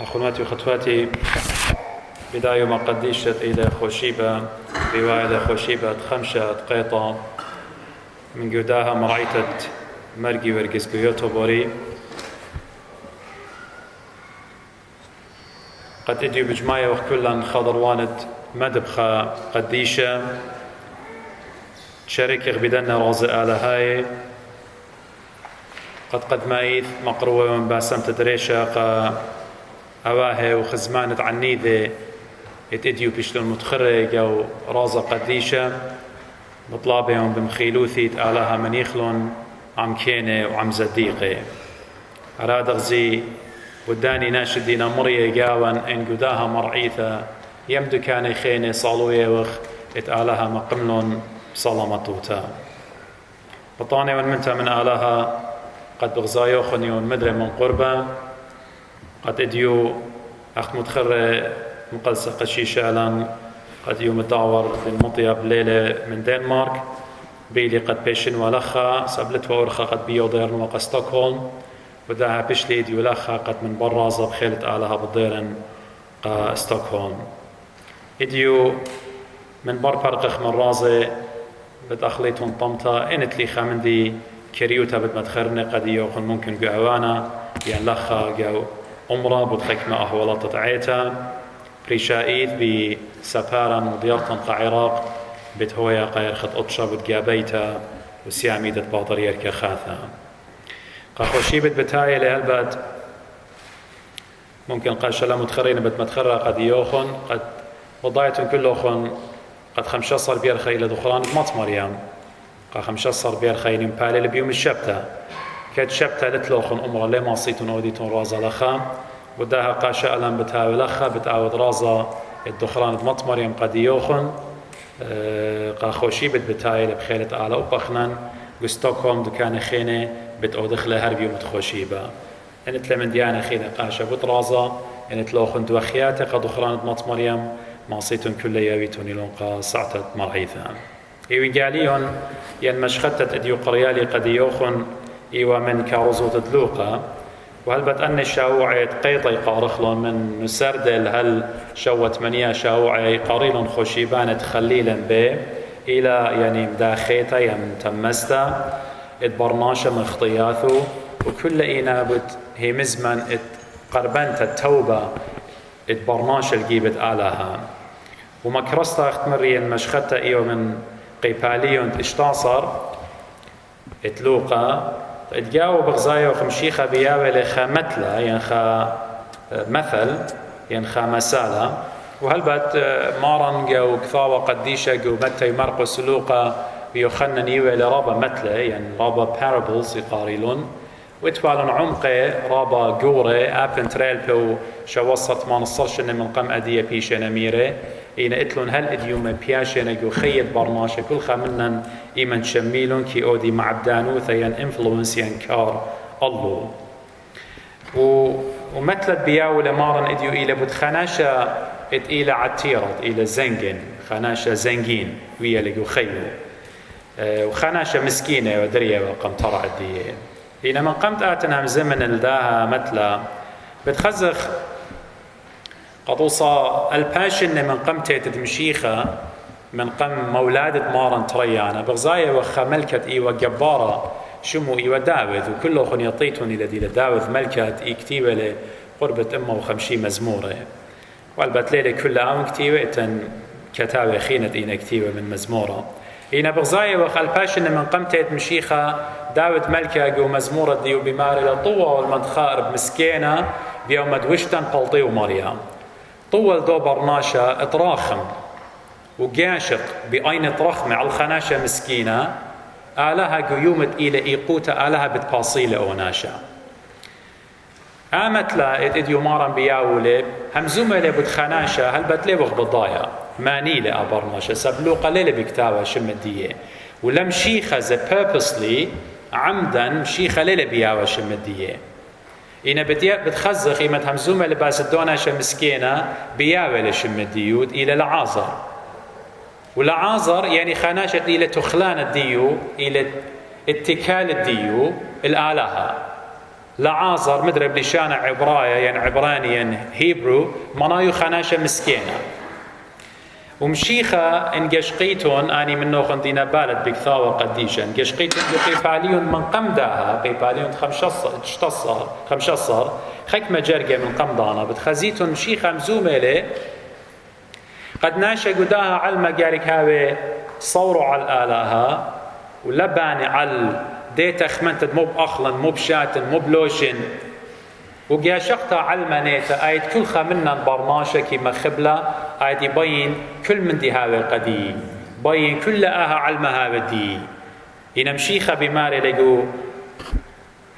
أخواتي وخطواتي، بداية ما قديشت إلى خوشيبة بوائل خوشيبة خمشة قيطة من قداها مرعيتة مرقي ورقس قيوتو بوري قد إديو بجماية وكلا خضر واند مدبخة قديشة تشارك بدنا رازي آلهاي قد مايث مقروة من باسم تدريشة أواهي وخزمانة عنيدة اتديو بيشتون متخرج أو رازة قديشة مطلابهم بمخيلوثي آلها منيخلون عم كينة وعم زديقة أراد غزي وداني ناشدين مرية قاوان إن قداها مرعيثة يمدو كان خينة صالوية وخ اتآلها مقملون صلمتوتا بطاني ومنتا من آلها قد بغزايو خنيون مدري من قربة قد اديو أخت متخرة مقلسة قشيشة لان قد يوم الدعور في المطية بليلة من دنمارك بيلي قد بيشن ولخا سبلت وأرخا قد بيوديرن وقا ستوكهولم وداها بيشلي ديو لخا قد من برازة بخيلة آلها بالديرن قا ستوكهولم اديو من برقخ من رازة بتأخليتون طمتا انت لي خامندي كريوتا بتمتخرني قد يوخن ممكن قعوانا يعني لخا قو عمره بتخكمة أهولات تعيتا بريشايث بسفارا مضيارتا قعراق بتهويا قير خط أطشا بتقابيتا وسياميدة باطرير كخاثا قاخوشي بتاي لهالبات ممكن قاشلا متخرين بتمتخرى قد يوخن قد وضايتن كلوخن قد 15 بيرخي إلى دخران بمط مريم قا 15 بيرخي نمبالي بيوم الشبتة كاد شبتة لتلوخن أمرا لما صيتون أوديتون رازا لخا وداها قاشا ألم بتاوي لخا بتعود رازا الدخران بمط مريم قد يوخن قا خوشي بتاي لبخيلة آلا وبخنان وستوكهولم دكان خينة بتأودخله هربي ومتخوشيبا انت لمن ديانا خينة قاشا بترازا انت لوخن دوخياتي قد دخران بمط مريم ما صيتون كل ياويتون لونقا صعتت مرعيثا إيوين قاليون ين مشختت اديو قريالي قد يوخن إيوا من كارزو تدلوقا وهل بتأني شاوعي قيطي قارخلون من نسردل هل شوت منيا شاوعي قاريلون خوشيبان تخليلا به إلى يعني مداخيتا يم تمستا اتبرناشا من خطياثو وكل إينابت هي مزمن قربنت التوبة اتبرناشا الجيبت آلها ومكرستا اختمري المشختا إيوا من قيباليون اشتاصر اتلوقا اتجاوب بغزايا وخمشيخة بياوي لخامتلا ينخا مثل ينخا مسالة وهل بات مارن جو كثاوة قديشة جو متى يمرقوا سلوقا بيوخنن يوي لرابا مثلة يعني رابا parables يقاريلون واتوالون عمقي رابا قوري ابن تريلبو شوصت ما نصرش ان من قم ادية بيشة نميري إينا إتلون هل إديوم بياشينا جو خيط برناشا كل خامنن إيمن شميلون كي أودي معبدانو ثيان إنفلونس ينكار الله ومثلت بياو لمارن إديو إلى بتخناشا إلى عتيرت إلى زنجن خناشا زنجين ويا لجو خيو وخناشا مسكينة ودريا وقم ترع الدية إينا من قمت آتنا زمن الداها مثلا بتخزخ قطوصا الباشن من قمتي تدمشيخة من قم مولادة مارن تريانا بغزايا وخا ملكة إيوة جبارة شمو إيوة داوذ وكله خن يطيتون إلى دي لداوذ ملكة إي كتيبة لقربة أمه وخمشي مزمورة والبت ليلة كل آون كتيبة إتن كتاوة خينة إينا كتيبة من مزمورة إينا بغزايا وخا الباشن من قمتي تدمشيخة داوذ ملكة جو مزمورة ديو بماري لطوة والمدخارب مسكينة بيوم دوشتن بلطي ومريم طول دو برناشا اتراخم وقاشق بأين ترخمة على الخناشة مسكينة آلها قيومت إلى إيقوتا آلها بتباصيلة أوناشا آمت لا إديو مارن بياولي همزومة لبتخناشا هل بتلي وخ بالضايا مانيلة أبرناشا سبلوقة ليلة بكتابة شمدية ولم شيخة زي purposely عمدا شيخة ليلة بياوة شمدية إنا بتخزخ إيمة همزومة لباس الدوناشة مسكينة بياوة لشمديود إلى العازر والعازر يعني خناشة إلى تخلان الديو إلى اتكال الديو الآلهة لعازر مدرب لشانة عبراية يعني عبرانيا هيبرو منايو خناشة مسكينة ومشيخة إن قشقيتون أني منو خندينا بالد بكثاوة قديشة إن قشقيتون قيباليون من قمداها قيباليون خمشصر خك مجرقة من قمدانا بتخزيتون مشيخة مزومة لي قد ناشا قداها علمة قارك هاوي صوروا على الآلهة ولباني على ديتا خمنتد مو بأخلن مو بشاتن مو بلوشن وقاشقتا علمة نيتا آيت كل خمنا برماشة كيما خبلة آيت يبين كل من دي هاوي قديم بين كل آها علمة هاوي دي ينمشيخة بماري لقو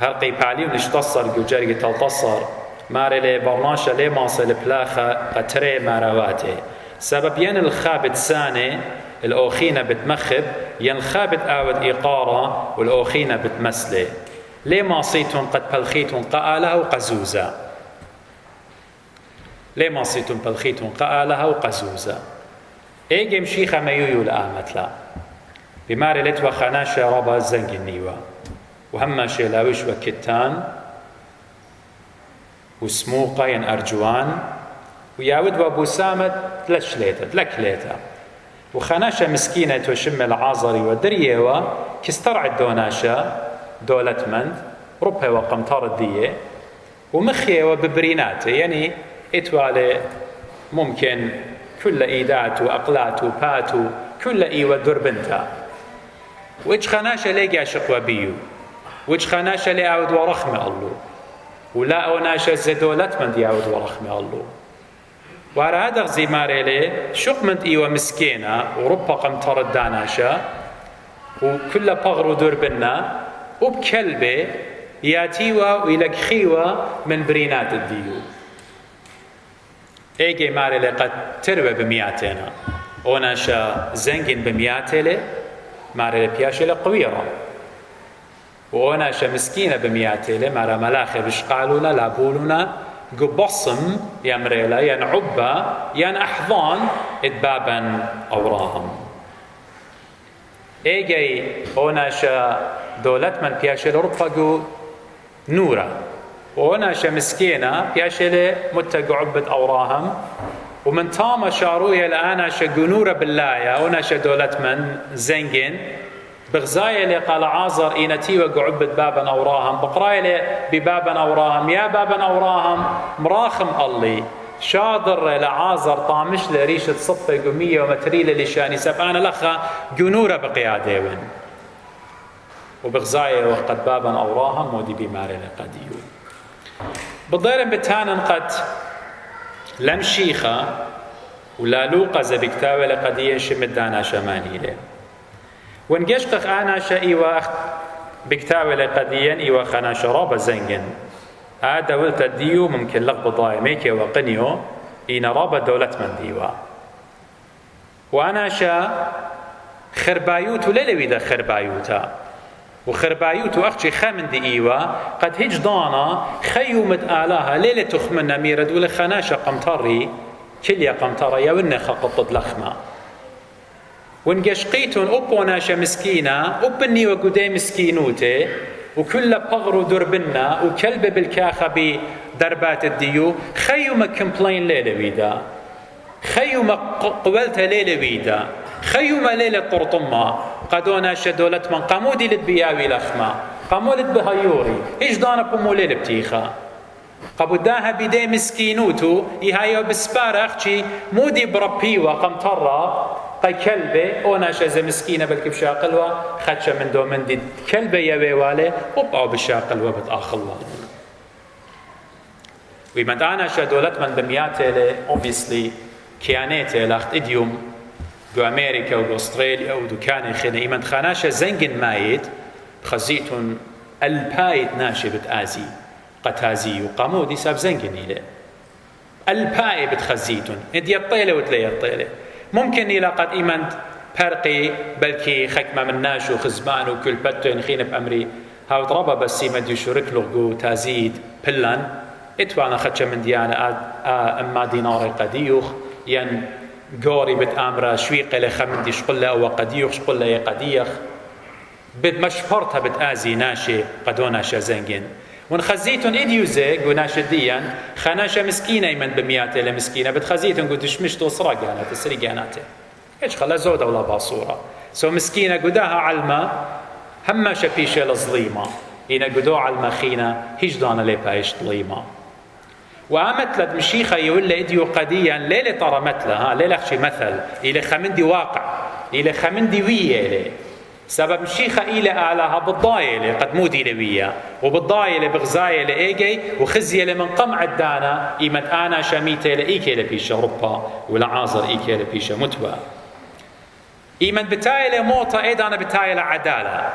هالقي بالي ونشتصر قو جاري تلتصر ماري لي برماشة لي ماصل بلاخة قتري مارواتي سبب ين الخابت ساني الأوخينة بتمخب ين الخابت آود إيقارة والأوخينة بتمسلي ليه ماصيتون قد بلخيتون قآلها وقزوزا ليه ماصيتون بلخيتون قآلها وقزوزا ايجي مشيخة ميويو لآمتلا بماري لتوا خناشة ربا زنج النيوة وهما شيلاوش وكتان وسموقة ين أرجوان وياود وابو سامت تلكليتا وخناشة مسكينة توشم العازري ودريوا كسترعد دوناشا دولة مند ربها وقمطار الدية ومخيه وببريناته يعني اتوالي ممكن كل ايدات واقلات وبات كل اي ودربنتا وإج خناشة ليقى شقوة بيو وإج خناشة ليعود ورخمة الله ولا أوناشة زدولة مند يعود ورخمة الله وعلى هذا زي ماريلي شقمنت ايوه مسكينة وربها قمطار الداناشة وكل بغر ودربنا وبكلبه ياتيوا ويلقخيوا من برينات الديو ايجي ماري لقد تروى بمياتنا وناشا زنجن بمياتله ماري لبياشله قويرة وناشا مسكينة بمياتله مارا ملاخي بشقالونا لابولونا قبصم يمريلا ين عبا ين أحضان اتبابا أوراهم ايجي وناشا دولت من بياشل رفقو نورا وناشا مسكينة بياشل متقو عبد أوراهم ومن تاما شاروية لآناشا قنورة باللايا وناشا دولت من زنجن بغزاية اللي قال عازر إينتي وقعبت بابا أوراهم بقراية اللي ببابا أوراهم يا بابا أوراهم مراخم الله شاضر لعازر طامش لريشة صفة قمية ومتريلة لشاني سبعان لخا قنورة بقيادة وبغزاية وقد بابا أوراهم ودي بماري لقديو بالضير بتانا قد لمشيخة ولا لوقة زبكتاوة لقدية شمدانا شماني له ونقشقخ أنا شايوا بكتاوة لقديا إيوا خنا شراب زنجن هذا ولت الديو ممكن لقب ضايميك وقنيو إن رابا دولة من ديوا وأنا شا خربايوت وللوي ذا خربايوتا وخربايوت وأختي خامن دي إيوا قد هج دانا خيومت آلاها ليلة تخمنا ميرد ولا خناشة قمطري كليا قمطري يا خقطت لخمة ونقشقيتون أبوناشا مسكينة أبني وقدي مسكينوتي وكل بغر دربنا وكلب بالكاخة بدربات الديو خيوم كمبلين ليلة ويدا خيوم قبلتها ليلة ويدا خيوم ليلة طرطمة قدوناشا دولة من قامودي لدبياوي لخمة قامولت بهايوري إيش دانا بمو ليلة بتيخة قبوداها بدي مسكينوتو إيهايو بسبارخشي مودي بربيوة قمطرة قاي كلبه وناشا زي مسكينة بلكي بشاقلوة خدشة من دو من دي كلبه يويوالي وبقاو بشاقلوة بتآخلوة ويمد آناشا دولت من بمياتي obviously كيانيتي لاخت إديوم دو أمريكا ودو أستراليا ودو كاني خيني إيمد خاناشا زنجن مايت خزيتون البايت ناشي بتآزي قتازي وقامودي ساب زنجن إليه الباي بتخزيتون إدي الطيلة وتلي الطيلة ممكن إلى قد إيمانت فرقي بلكي خكمة من ناش وخزبان وكل بتو خين بأمري هاو ضربة بس يمد يشارك لغو تازيد بلان اتوانا خدشة من ديانا أما دينار قديوخ ين قوري بتأمرا شويقة لخمن دي شقلة أو قديوخ شقلة يا قديخ بد مشفرتها بتآزي ناشي قدونا شازنجن ونخزيتن إديو زيق وناشديا خناشة مسكينة يمن بمياتي لمسكينة بتخزيتن قد شمشتو صراقانة تسريقاناتي إيش خلا زودة ولا باصورة سو مسكينة قداها علمة هما شبيشة لظليمة إنا قدو علمة خينة هجدانا ليبايش ظليمة وعمتلت مشيخة يقول إديو قديا ليلة ترى مثلها ليلة خشي مثل إلى خمندي واقع إلى خمندي وية إلي سبب مشيخة إلى أعلاها بالضايلة قد مودي لوية وبالضايلة بغزاية لإيجي وخزية لمن قمع الدانا إيمت أنا شميتة لإيكي لبيشة ربا ولعازر إيكي لبيشة متوى إيمت بتايلة موطة إيدانا بتايلة عدالة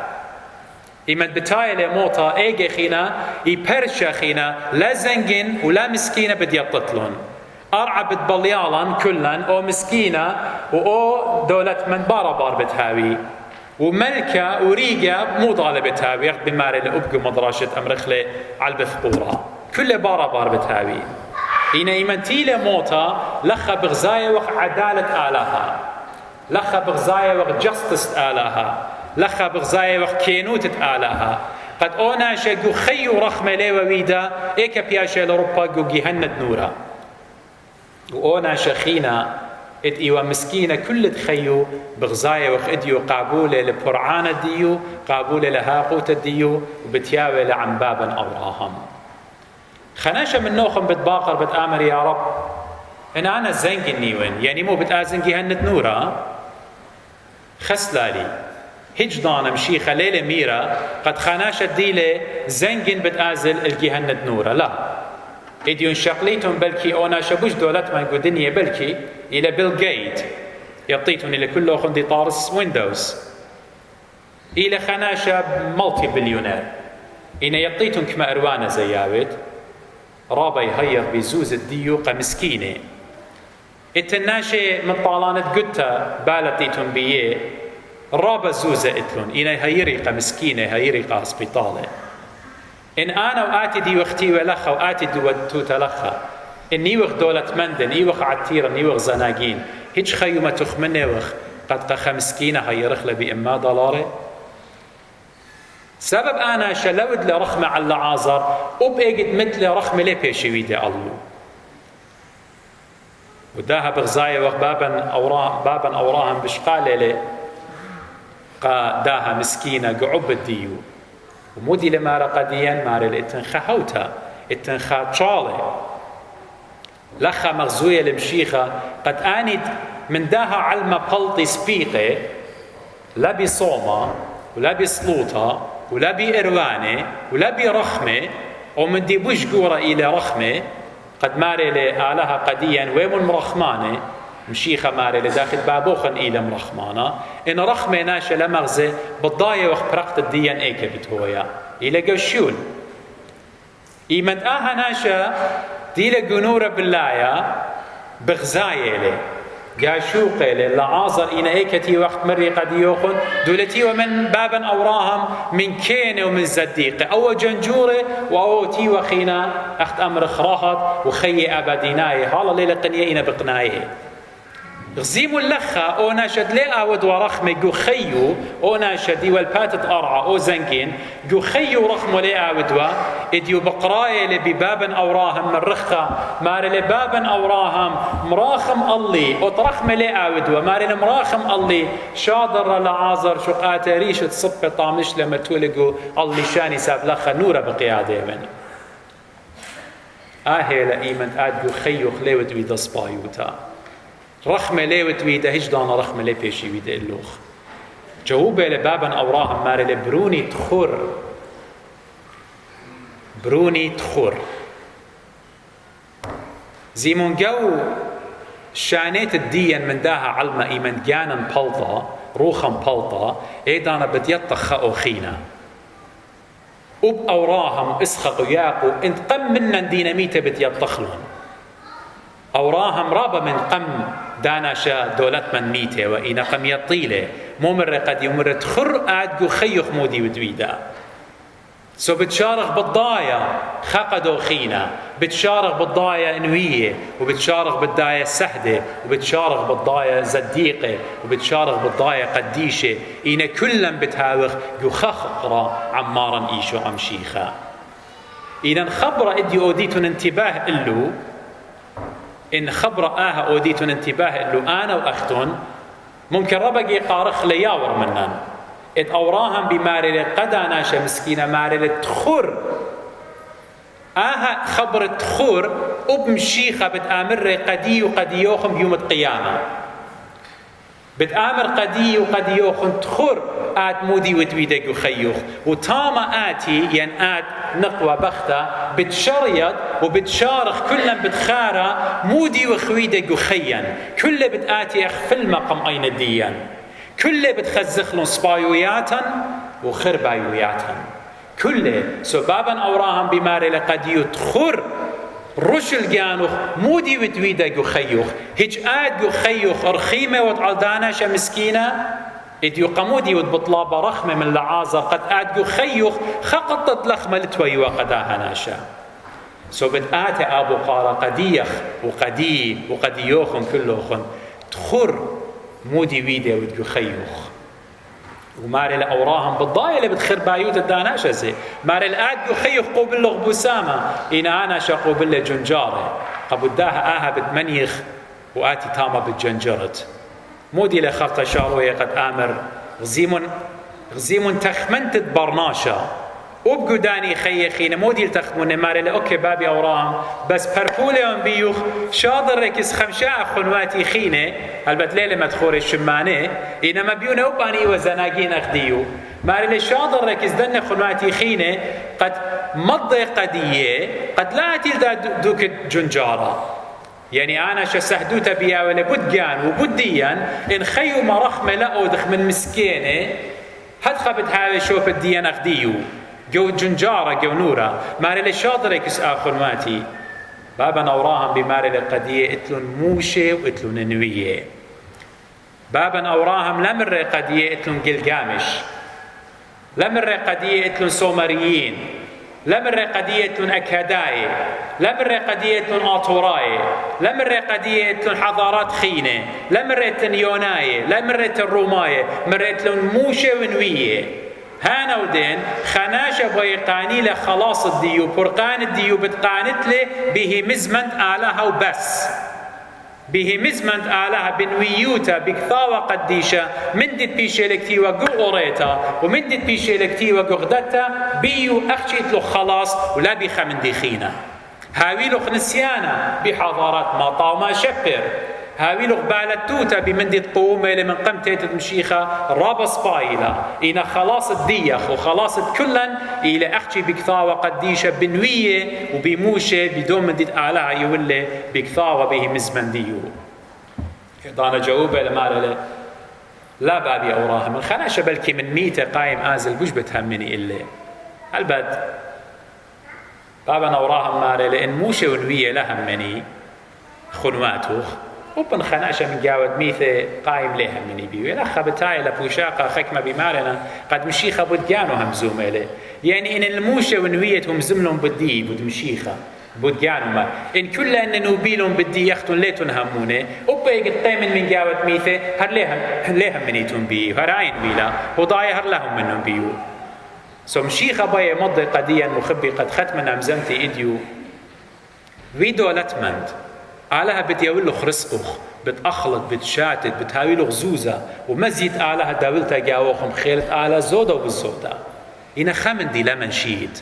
إيمت بتايلة موطة إيجي خينا إيبرشا خينا لا زنجن ولا مسكينة بدي يطلون أرعى بتبليالا كلن أو مسكينة وأو دولة من بار بتهاوي وملكة وريقة مو ضالبتها وياخذ بماري لأبقى مدراشة أمرخلة على البثقورة كل بار بتهاوي إن إيمانتيلة موتا لخا بغزاية وق عدالة آلها لخا بغزاية وق جستس آلها لخا بغزاية وق كينوت آلها قد أونا شاقو خيو رخمة لي وويدا إيكا بياشا لربا قو جهنة نورا وأونا شخينا إد إيوا مسكينة كل تخيو بغزاية وخ إديو قابولة لبرعانة ديو قابولة لهاقوت ديو وبتياوي لعن بابا أوراهم خناشة من نوخم بتباقر بتآمر يا رب إن أنا زنجن نيوين يعني مو بتآزنجي هنت نورا خسلالي هجدانا مشيخة ليلة ميرا قد خناشة ديلة زنجن بتآزل الجهنة نورا لا إديون شقليتهم بلكي أونا شبوش دولت من دنيا بلكي إلى بيل جيت يعطيتهم إلى كل أخن دي طارس ويندوز إلى خناشة مالتي بليونير إن يعطيتهم كما أروانا زياوت رابا يهير بزوز الديو قمسكينة التناشي من طالانة قدتا بالتيتهم بيه رابا زوزة إتلون إن يهيري قمسكينة يهيري قاسبيطالة إن أنا وآتي دي وقتي ولخا وآتي دي وتوتا لخا إني وخ دولة مندن إي وخ عتيرة إي وخ زناجين هيج خيو ما تخمني وخ قد قخا مسكينة هاي رخلة بإما دولاري سبب أنا شلود لرخمة على العازر وبأجد مثل رخمة لي بيشويدي الله وداها بغزاية وخ بابا أوراهم بشقالة لي قا داها مسكينة قعب الديو ومودي لما رقديا ماري الاتنخا هوتا اتنخا تشالي لخا مغزوية لمشيخة قد آنت من داها علمة بلطي سبيقة لا بصومة ولا بسلوطة ولا بإروانة ولا برخمة ومن دي بوش قورة إلى رخمة قد ماري لآلها قديا ويمون مرخمانة مشيخة ماري لداخل بابوخن إلى مرخمانة إن رخمة ناشا لمغزة بالضاية وقت برقت الديان إيكا بتهويا إلى قوشون إيمن ناشا دي لقنورة باللايا بغزاية لي قاشوقة لي لعازر إنا إيكتي وقت مري قد يوخن دولتي ومن بابا أوراهم من كينة ومن زديقة أو جنجورة وأو تي وخينا أخت أمر خراهد وخي أبديناي هالا ليلة قنية إنا بقنايه غزيمو اللخة أو ناشد لي أود ورخمة جو خيو أو ناشد والباتت أرعى أو زنكين جو خيو رخمو لي أودوا إديو بقراية لببابا أوراهم من رخة ماري لبابا أوراهم مراخم الله وطرخمة لي أودوا ماري مراخم الله شادر لعازر شقات ريش تصب طامش لما تولقوا الله شاني ساب لخة نورة بقيادة من لإيمن جو خيو خليوت ويدا سبايوتا رخمة ليوت ويدا هجدانا رخمة لي بيشي ويدا اللوخ جاوبة لبابا أوراهم ماري لبروني تخور بروني تخور زيمون جو شانيت الدين من داها علمة إيمن جانا بلطة روخا بلطة إيدانا بتيطخ أوخينا أوراهم اسخقوا ياقوا انت قم منا ديناميته بتيطخلهم أوراهم رابا من قم داناشا دولت من ميته وإنا قم يطيله ممر قد يمر تخر آدقو خيخ مودي ودويدا سو بتشارخ بالضايا خقدو خينا بتشارخ بالضايا انوية وبتشارخ بالضايا سهدة وبتشارخ بالضايا زديقة وبتشارخ بالضايا قديشة إنا كلن بتهاوخ يخخقرا عمارا إيشو أمشيخا إذا خبر إدي أوديتون انتباه إلو إن خبر أوديتون انتباه إلو أنا وأختون ممكن ربقي قارخ لياور منن إد أوراهم بمارل قداناشا مسكينة مارل تخور خبر تخور وبمشيخة بتآمر قدي وقديوخم بيوم القيامة بتآمر قدي وقديوخم تخور آت مودي وتويدك وخيوخ وطامة آتي ين آت نقوى بختة بتشريط وبتشارخ كلا بتخارى مودي وخويدك وخيا كل بتآتي أخ في المقام أين الديان كل بتخزخلون سبايوياتا وخربايوياتا كل سبابا أوراهم بماري لقديو تخور رشل جانوخ مودي وتويدك وخيوخ هيج آد وخيوخ رخيمة وتعالدانا شمسكينة إديو قمودي وتبطلابة رخمة من العازر قد آد وخيوخ خقطت لخمة لتوي وقداها ناشا بتآتي أبو قارا قديخ وقديوخن كلوخن تخور مودي ويدي ودقو خيوخ وماري لأوراهم بالضاية اللي بتخر بايوت الداناشة زي ماري الآد يخيخ قوبل له بسامة أنا شاقو بالله جنجارة قبوداها بتمنيخ وآتي تاما بتجنجرت مودي لخلطة شاروية قد آمر غزيمون تخمنت برناشة وبقداني خيخين مودي التخمون ماري لأوكي بابي أوراهم بس برفوليون بيوخ شاضر ركز خمشاء خنواتي خينة البت ليلة مدخور الشمانة إنما بيونا أوباني وزناقين أخديو ماري لشاضر ركز دن خنواتي خينة قد مضي قدية قد لا تلدا دوك جنجارة يعني أنا شسهدوتا بيا ولا بدجان وبديان إن خيو مرخمة لأودخ من مسكينة هاد خبت هاوي شوف الديان أخديو جو جنجارة جو نورة ماري لشاضر كس آخرماتي بابا أوراهم بماري لقدية اتلون موشة واتلون نوية بابا أوراهم لمر قدية اتلون قلقامش لمر قدية اتلون سومريين لمر قدية اتلون أكاداي لمر قدية اتلون آطوراي لمر قدية اتلون حضارات خينة لمر اتلون يوناي لمر اتلون روماي مر اتلون موشة ونوية هانا ودين خناشة بيقاني لخلاص الديو برقان الديو بتقانت له به مزمنت آلها وبس به مزمنت آلها بنويوتا بكثاوة قديشة من دي بيشي لكتي وقو أوريتا ومن دي بيشي لكتي وقو غدتا بيو أخشيت له خلاص ولا بيخا من ديخينا هاوي له نسيانا بحضارات ماطا وما شبر هاوي له بالتوتا بمندي تقوم إلى من قمتي تمشيخة رابس بايلا إنا خلاص الديخ وخلاص كلن إلى أخشي بكثاوة قديشة بنوية وبموشة بدون مندي آلها يولي بكثاوة به مزمن ديو دانا جاوبة لما لا بابي أوراهم الخناشة بلكي من ميتة قايم آزل بوش بتهمني إلا البد بابا أوراهم مالي لأن موشة ونوية لهمني خنواتوخ وبن خناشة من جاود ميثة قايم لها مني بيو الأخ بتاعي لبوشاقة خكمة بمارنا قد مشيخة بدجانو همزوم إليه يعني إن الموشة ونوية همزملهم بدي بود مشيخة بدجانو ما إن كل أن نوبيلهم بدي يختون ليتون همونه وبيجي الطيمن من جاود ميثة هر لهم منيتون بيو هراين بيلا وضايا هر لهم منهم بيو مشيخة بايا مضي قديا مخبي قد ختمنا همزمتي إديو فيدو لتمند آلها بتياول له خرسقخ بتأخلط بتشاتت بتهاوي له غزوزة ومزيد آلها داولتا جاوخم خيلت آلها زودة وبالزودة إنا خمن دي لمن شيد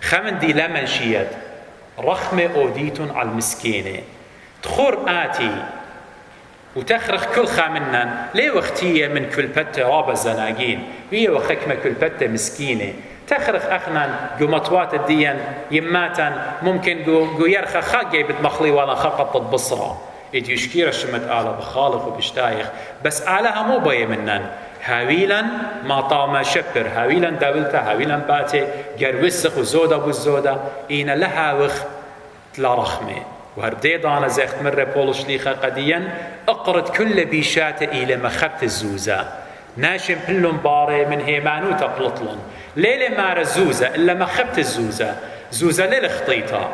خمن دي لمن شيد رخمة أوديتون على المسكينة تخور آتي وتخرخ كل خامنن ليه وقتية من كل بتة رابة زناقين وهي وخكمة كل بتة مسكينة تخرخ أخنان جو مطوات الدين يماتا ممكن جو يرخى خاقي بتمخلي ولا خقطت بصرة إدي يشكير الشمت آلة بخالق وبشتايخ بس آلها مو بيه منن هاويلا ما طاما شبر هاويلا داولتا هاويلا باتي جروسخ وزودة والزودة إينا لهاوخ تلا رخمة وهردي دانا زيخت مرة بولش ليخا قديا اقرد كل بيشات إلى مخبت الزوزة ناشم بلن باري من هيمانوتا بلطلن ليلة مار الزوزة إلا مخبت الزوزة زوزة ليلة خطيطة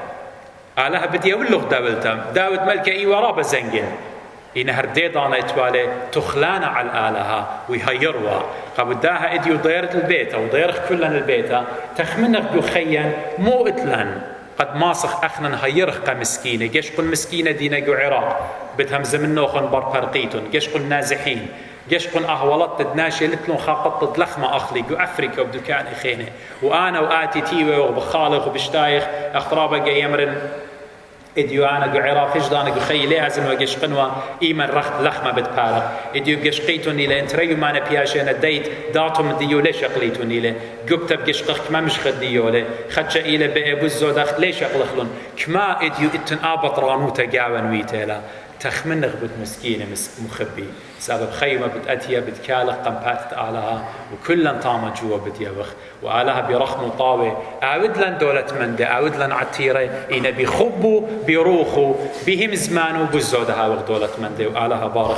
آلها بدي أقول له داولتا داود ملكة إي ورابة زنجن إن هرديدانا يتوالي تخلانا على الآلها ويهيروا قبداها إديو ضيرة البيت أو ضيرخ كلن البيت تخمنك بخيا مو إتلن قد ماسخ أخنا هيرخ مسكينة جيش قل مسكينة دينا جو عراق بتهم زمنوخن بربرقيتون جيش قل نازحين جيش قل أهولت تدناشي لتلون خاقط لخمة أخلي جو أفريكا وبدكان إخينة وأنا وآتي تيوي وبخالق وبشتايخ أخرابا جا يمرن إديو أنا جو عراق إجدانا جو خي لازم وجيش قنوة إيمن رخت لخمة بتبارق إديو جيش قيتوني لإنتريو مانا بياشينا ديت داتهم ديو ليش أقليتوني له جبت بجيش قخ كما مش خديو له خدش إلى بأبوزو داخل ليش أقلخلون كما إديو إتن آبط رانوتا جاوان ويتالا تخمنغ بد مسكينة مخبي سبب خيمة بتأتيها بتكالخ قنبات آلها وكلن طامة جوا بديوخ وآلها برخم طاوة أعود لن دولة مندة أعود لن عتيرة إن بيخبوا بيروخوا بهم زمانوا بزودها وغ دولة مندة وآلها بارخ